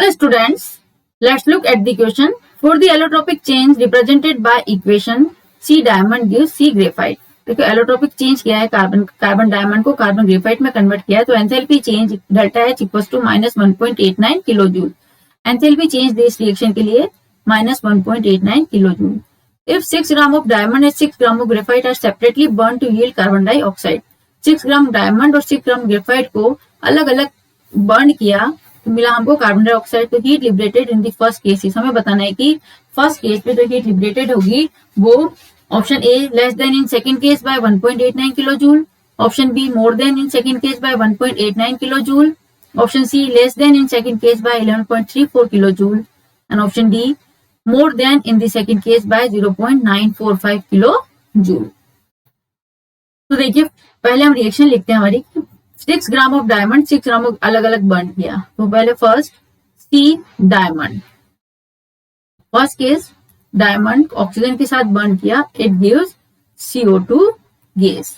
Well, students, let's look at the question. For the allotropic change represented by equation C diamond gives C graphite. देखो allotropic change किया है, carbon diamond को carbon graphite में convert किया है, तो enthalpy change delta H equals to -1.89 kilo joule. Enthalpy change this reaction के लिए -1.89 kilo joule. If 6 gram of diamond and 6 gram of graphite are separately burned to yield carbon dioxide, 6 gram diamond और 6 ग्राम graphite को अलग अलग burn किया तो मिला हमको कार्बन डाइऑक्साइड. तो heat liberated in the first cases, हमें बताना है कि फर्स्ट केस पे जो हीट लिबरेटेड होगी वो option A less than in second case by 1.89 kilo joule, option B more than in second case by 1.89 kilo joule, option C less than in second case by 11.34 kilo joule, and option D more than in the second case by 0.945 kilo joule. तो देखिए पहले हम reaction लिखते हैं हमारी. 6 gram of diamond 6 gram of अलग अलग burn किया. तो पहले first C diamond, first case diamond oxygen के साथ बर्न किया, it gives CO2 gas.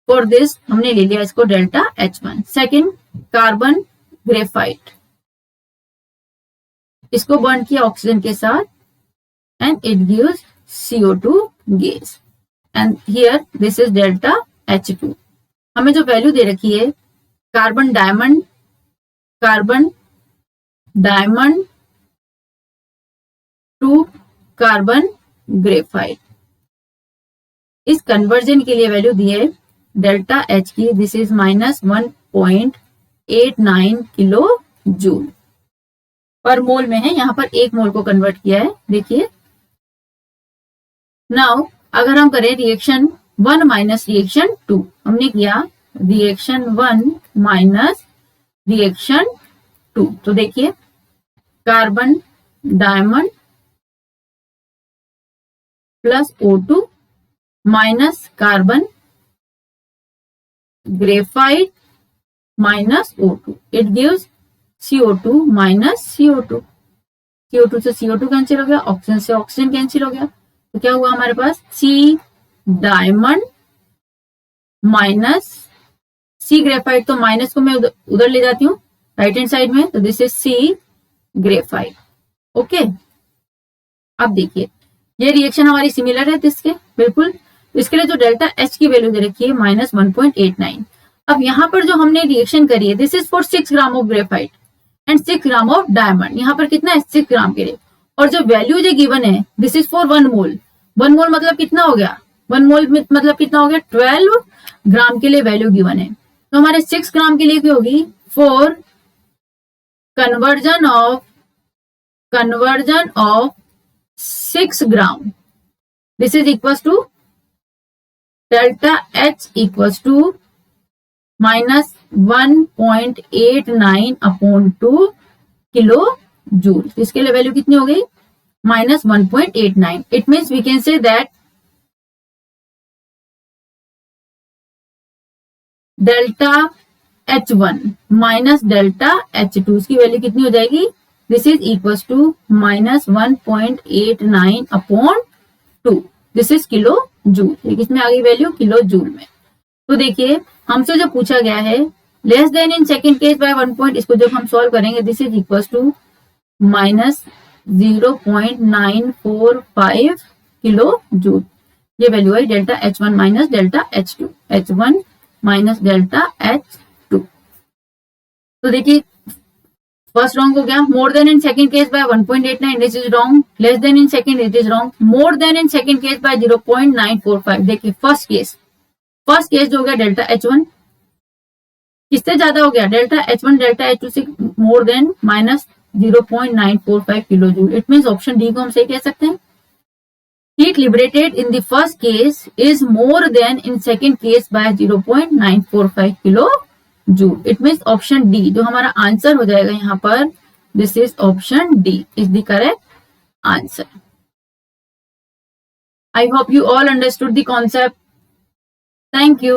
For this हमने ले लिया इसको delta H1. Second carbon graphite, इसको बर्न किया ऑक्सीजन के साथ and it gives CO2 gas. And here this is delta H2. हमें जो वैल्यू दे रखी है carbon diamond to carbon graphite, इस कन्वर्जन के लिए वैल्यू दी है डेल्टा H की, दिस इज -1.89 किलो जूल पर मोल में है. यहां पर एक मोल को कन्वर्ट किया है. देखिए नाउ अगर हम करें रिएक्शन 1 माइनस रिएक्शन 2, हमने किया रिएक्शन 1 माइनस रिएक्शन 2, तो देखिए carbon diamond plus O2 minus carbon graphite minus O2, it gives CO2 minus CO2. CO2 से CO2 कैंसिल हो गया, ऑक्सीजन से ऑक्सीजन कैंसिल हो गया. तो क्या हुआ हमारे पास सी डायमंड माइनस सी ग्रेफाइट, तो माइनस को मैं उधर ले जाती हूँ राइट हैंड साइड में, तो this is C graphite. Okay, अब देखिए ये रिएक्शन हमारी सिमिलर है इसके बिल्कुल. इसके लिए जो डेल्टा H की वैल्यू दे रखी है -1.89. अब यहाँ पर जो हमने रिएक्शन करी है this is for 6 gram of graphite and 6 gram of diamond. यहाँ पर कितना है 6 ग्राम के लिए, और जो वैल्यू जो गिवन है दिस इज फॉर 1 मोल. 1 मोल मतलब कितना हो गया, 1 मोल मतलब कितना हो गया 12 ग्राम के लिए वैल्यू गिवन है. तो हमारे 6 ग्राम के लिए क्या होगी, for conversion of 6 gram this is equals to delta H equals to -1.89 upon 2 kilo joule. इसके लिए वैल्यू कितनी हो गई -1.89. It means we can say that delta H1 minus delta H2 की वैल्यू कितनी हो जाएगी, this is equals to -1.89 upon 2, this is kilo joule. किसमें आ गई वैल्यू किलो जूल में. तो देखिए हमसे जो पूछा गया है less than in second case by 1 point, इसको जब हम सॉल्व करेंगे this is equals to -0.945 kilo joule. ये वैल्यू है delta H1 minus delta H2, H1 minus delta H2. तो देखिए फर्स्ट रॉन्ग हो गया. More than in second case by 1.89, this is wrong. Less than in second it is wrong. More than in second case by 0.945. देखिए first case जो हो गया delta H1 किससे ज्यादा हो गया, डेल्टा H1 डेल्टा H2 से more than -0.945 kilo joule. It means option D को हम सही कह सकते हैं. Heat liberated in the first case is more than in second case by 0.945 kilo joule. It means option D जो हमारा answer हो जाएगा यहाँ पर, this is option D is the correct answer. I hope you all understood the concept. Thank you.